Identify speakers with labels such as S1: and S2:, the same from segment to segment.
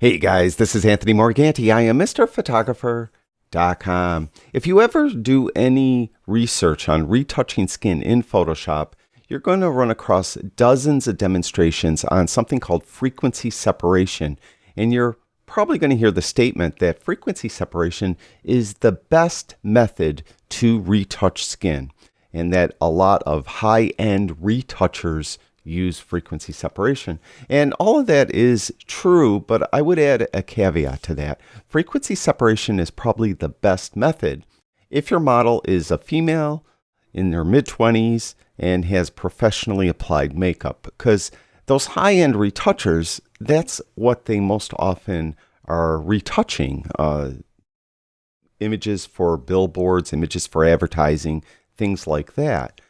S1: Hey guys, this is Anthony Morganti. I am MrPhotographer.com. If you ever do any research on retouching skin in Photoshop, you're going to run across dozens of demonstrations on something called frequency separation. And you're probably going to hear the statement that frequency separation is the best method to retouch skin, and that a lot of high-end retouchers use frequency separation. And all of that is true, but I would add a caveat to that. Frequency separation is probably the best method if your model is a female in their mid-20s and has professionally applied makeup, because those high-end retouchers, that's what they most often are retouching. Images for billboards, images for advertising, things like that.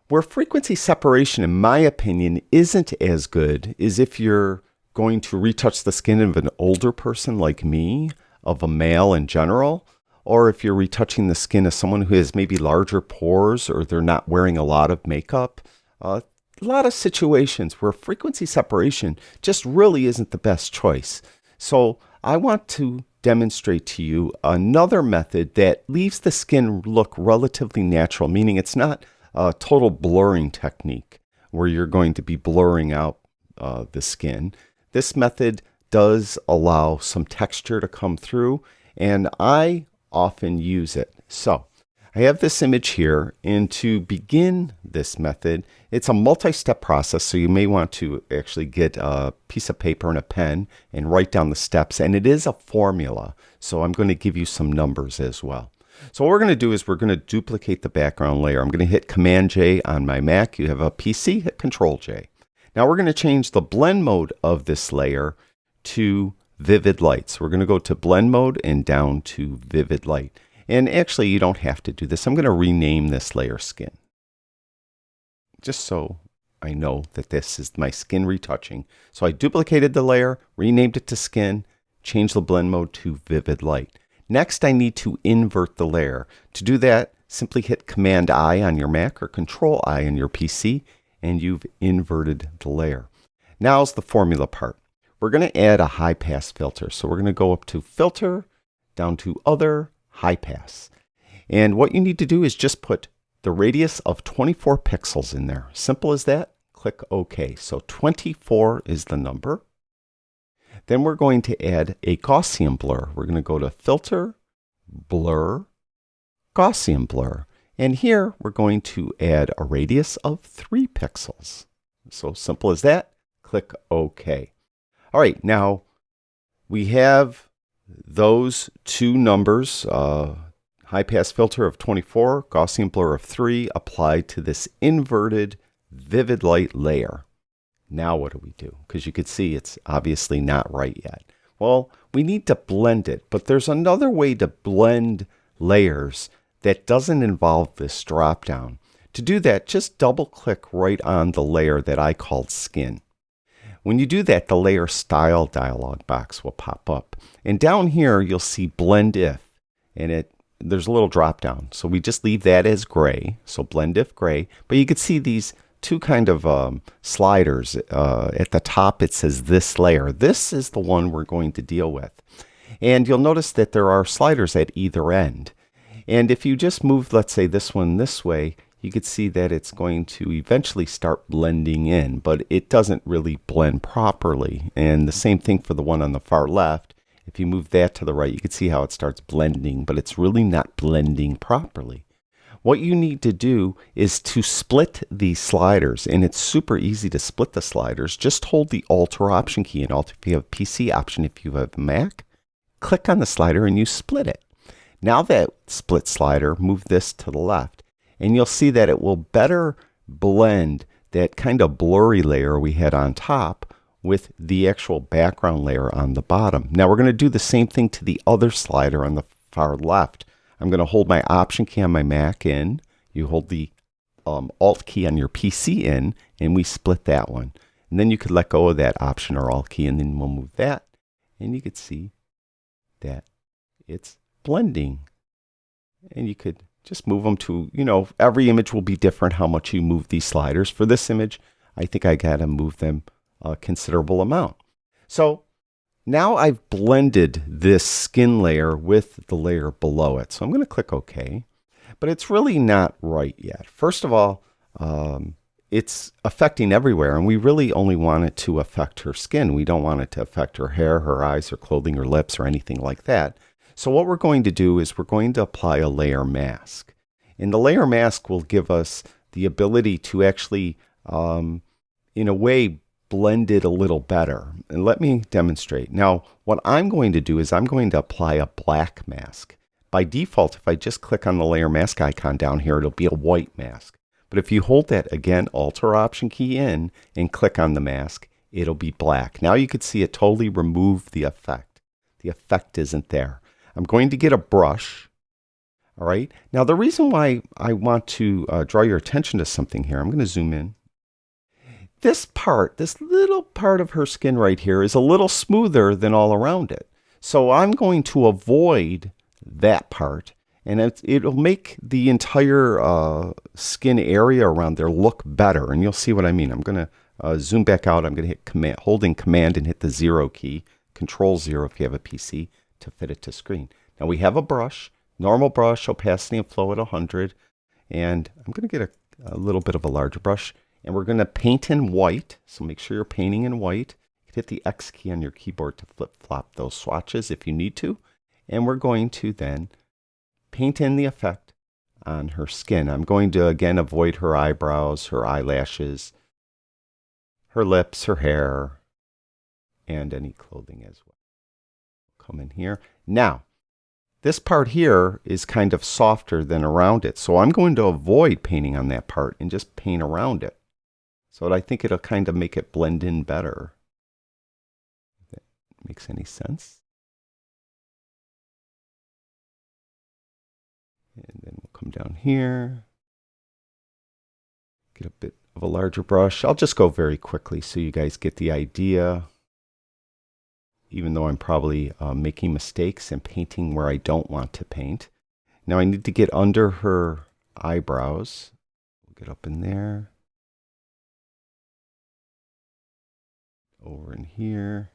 S1: Where frequency separation, in my opinion, isn't as good is if you're going to retouch the skin of an older person like me, of a male in general, or if you're retouching the skin of someone who has maybe larger pores or they're not wearing a lot of makeup. A lot of situations where frequency separation just really isn't the best choice. So I want to demonstrate to you another method that leaves the skin look relatively natural, meaning it's not a total blurring technique where you're going to be blurring out the skin. This method does allow some texture to come through, and I often use it. So I have this image here, and to begin this method, it's a multi-step process, so you may want to actually get a piece of paper and a pen and write down the steps, and it is a formula, so I'm going to give you some numbers as well. So what we're going to do is we're going to duplicate the background layer. I'm going to hit Command-J on my Mac. You have a PC, hit Control-J. Now we're going to change the blend mode of this layer to vivid light. So we're going to go to blend mode and down to vivid light. And actually you don't have to do this. I'm going to rename this layer skin, just so I know that this is my skin retouching. So I duplicated the layer, renamed it to skin, changed the blend mode to vivid light. Next, I need to invert the layer. To do that, simply hit Command-I on your Mac or Control-I on your PC, and you've inverted the layer. Now's the formula part. We're going to add a high pass filter. So we're going to go up to Filter, down to Other, High Pass. And what you need to do is just put the radius of 24 pixels in there. Simple as that. Click OK. So 24 is the number. Then we're going to add a Gaussian blur. We're going to go to Filter, Blur, Gaussian blur. And here we're going to add a radius of 3 pixels. So simple as that. Click OK. All right, now we have those two numbers, high pass filter of 24, Gaussian blur of 3, applied to this inverted vivid light layer. Now what do we do? Because you could see it's obviously not right yet. Well, we need to blend it, but there's another way to blend layers that doesn't involve this drop down. To do that, just double click right on the layer that I called skin. When you do that, the layer style dialog box will pop up. And down here, you'll see blend if, and there's a little drop down. So we just leave that as gray. So blend if gray, but you can see these two kind of sliders. At the top it says this layer. This is the one we're going to deal with. And you'll notice that there are sliders at either end. And if you just move, let's say this one this way, you could see that it's going to eventually start blending in, but it doesn't really blend properly. And the same thing for the one on the far left. If you move that to the right, you can see how it starts blending, but it's really not blending properly. What you need to do is to split these sliders, and it's super easy to split the sliders. Just hold the Alt or Option key, and Alt if you have a PC, Option if you have a Mac. Click on the slider and you split it. Now that split slider, move this to the left, and you'll see that it will better blend that kind of blurry layer we had on top with the actual background layer on the bottom. Now we're going to do the same thing to the other slider on the far left. I'm going to hold my Option key on my Mac in. You hold the Alt key on your PC in, and we split that one. And then you could let go of that Option or Alt key, and then we'll move that. And you could see that it's blending. And you could just move them to, every image will be different how much you move these sliders. For this image, I think I got to move them a considerable amount. So Now I've blended this skin layer with the layer below it. So I'm going to click OK. But it's really not right yet. First of all, it's affecting everywhere, and we really only want it to affect her skin. We don't want it to affect her hair, her eyes, her clothing, her lips, or anything like that. So what we're going to do is we're going to apply a layer mask. And the layer mask will give us the ability to actually, in a way, blend it a little better. And let me demonstrate. Now, what I'm going to do is I'm going to apply a black mask. By default, if I just click on the layer mask icon down here, it'll be a white mask. But if you hold that, again, Alt or Option key in and click on the mask, it'll be black. Now you can see it totally removed the effect. The effect isn't there. I'm going to get a brush. All right. Now the reason why I want to draw your attention to something here, I'm going to zoom in. This part, this little part of her skin right here is a little smoother than all around it. So I'm going to avoid that part, and it'll make the entire skin area around there look better. And you'll see what I mean. I'm going to zoom back out. I'm going to hit Command, holding Command and hit the 0 key, Control 0 if you have a PC, to fit it to screen. Now we have a brush, normal brush, opacity and flow at 100. And I'm going to get a little bit of a larger brush. And we're going to paint in white. So make sure you're painting in white. Hit the X key on your keyboard to flip-flop those swatches if you need to. And we're going to then paint in the effect on her skin. I'm going to, again, avoid her eyebrows, her eyelashes, her lips, her hair, and any clothing as well. Come in here. Now, this part here is kind of softer than around it. So I'm going to avoid painting on that part and just paint around it. So I think it'll kind of make it blend in better. If that makes any sense. And then we'll come down here. Get a bit of a larger brush. I'll just go very quickly so you guys get the idea. Even though I'm probably making mistakes and painting where I don't want to paint. Now I need to get under her eyebrows. We'll get up in there. Over in here.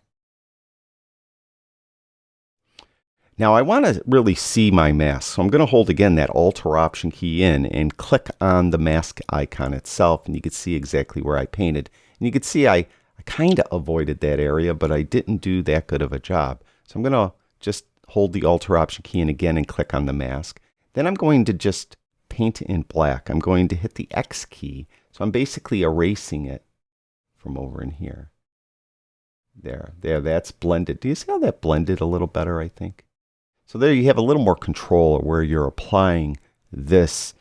S1: Now I want to really see my mask. So I'm going to hold again that Alt or Option key in and click on the mask icon itself. And you can see exactly where I painted. And you can see I kind of avoided that area, but I didn't do that good of a job. So I'm going to just hold the Alt or Option key in again and click on the mask. Then I'm going to just paint in black. I'm going to hit the X key. So I'm basically erasing it from over in here. There, that's blended. Do you see how that blended a little better, I think? So there you have a little more control where you're applying this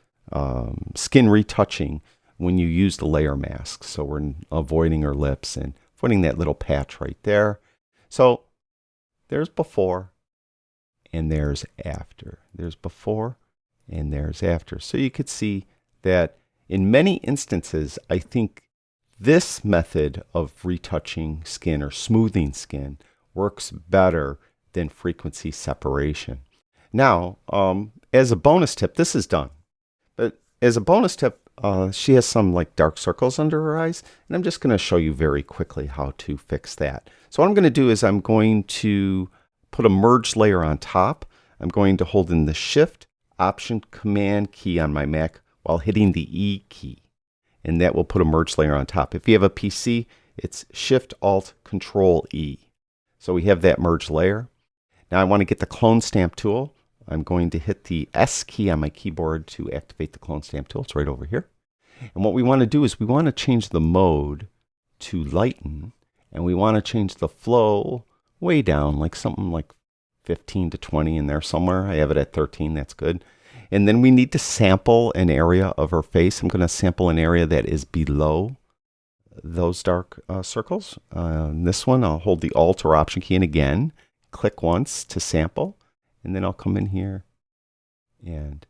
S1: skin retouching when you use the layer mask. So we're avoiding her lips and putting that little patch right there. So there's before and there's after. There's before and there's after. So you could see that in many instances, I think this method of retouching skin or smoothing skin works better than frequency separation. Now, as a bonus tip, this is done. But as a bonus tip, she has some like dark circles under her eyes, and I'm just going to show you very quickly how to fix that. So what I'm going to do is I'm going to put a merge layer on top. I'm going to hold in the Shift, Option, Command key on my Mac while hitting the E key. And that will put a merge layer on top. If you have a PC, it's Shift, Alt, Control, E. So we have that merge layer. Now I want to get the clone stamp tool. I'm going to hit the S key on my keyboard to activate the clone stamp tool. It's right over here. And what we want to do is we want to change the mode to lighten. And we want to change the flow way down, like something like 15 to 20 in there somewhere. I have it at 13. That's good. And then we need to sample an area of her face. I'm going to sample an area that is below those dark circles. This one, I'll hold the Alt or Option key in again, click once to sample, and then I'll come in here and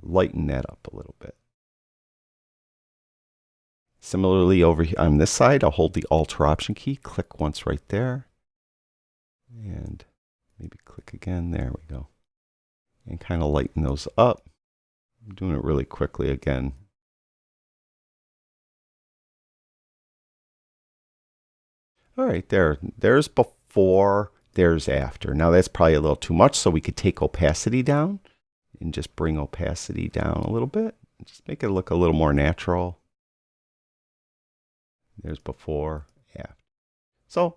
S1: lighten that up a little bit. Similarly, over here on this side, I'll hold the Alt or Option key, click once right there, and maybe click again. There we go. And kind of lighten those up. I'm doing it really quickly again. All right, there's before, there's after. Now that's probably a little too much, so we could take opacity down and just bring opacity down a little bit. Just make it look a little more natural. There's before, after. So,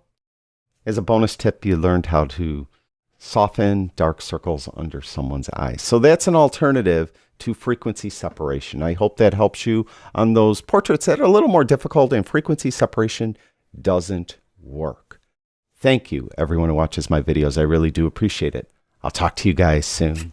S1: as a bonus tip, you learned how to soften dark circles under someone's eyes. So that's an alternative to frequency separation. I hope that helps you on those portraits that are a little more difficult and frequency separation doesn't work. Thank you, everyone who watches my videos. I really do appreciate it. I'll talk to you guys soon.